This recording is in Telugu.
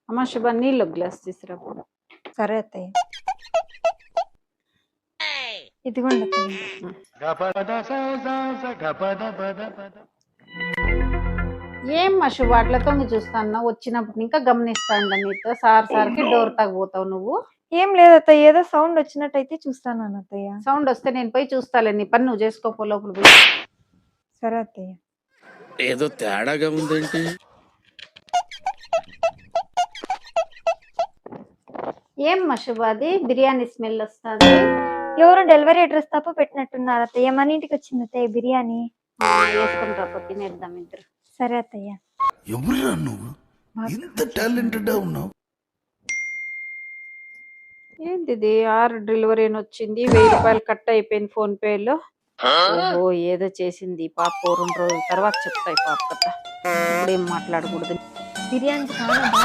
అమ్మ శుభ నీళ్ళు ఒక గ్లాస్ తీసుకురా. సరే అత్తయ్య. ఇదిగోండి అత్తయ్య. ఏం మా శుభ అట్లతో నువ్వు చూస్తాను వచ్చినప్పుడు ఇంకా గమనిస్తాండ నీతో సార్కి డోర్ తాగబోతావు నువ్వు. ఏం లేదు అత్తయ్య, ఏదో సౌండ్ వచ్చినట్టయితే చూస్తాను అత్తయ్య. సౌండ్ వస్తే నేను పోయి చూస్తాలే, నీ పని నువ్వు చేసుకోపో లోపల పోయి. సరే అత్తయ్య. ఏదో తేడాగా ఉందేంటి? ఏం మా శుభ అది బిర్యానీ స్మెల్ వస్తుంది. ఎవరు డెలివరీ అడ్రస్ తప్ప పెట్టినట్టున్నారు అత్తయ్య. మన ఇంటికి వచ్చింది అత్తయ్య బిర్యానీ. వేసుకుని రాపో తినేద్దాం ఇద్దరు. సరే అత్తయ్య. ఎవరురా నువ్వు ఇంత టాలెంటెడ్ ఉన్నావు? ఏంటిది 6 డెలివరీ అని వచ్చింది, 1000 రూపాయలు కట్ అయిపోయింది ఫోన్ పేలో. ఓహో ఏదో చేసింది పాప, 2 రోజుల తర్వాత చెప్తాయి పాప కథ. ఇప్పుడేం మాట్లాడకూడదు. బిర్యానీ చాలా బాగుంది.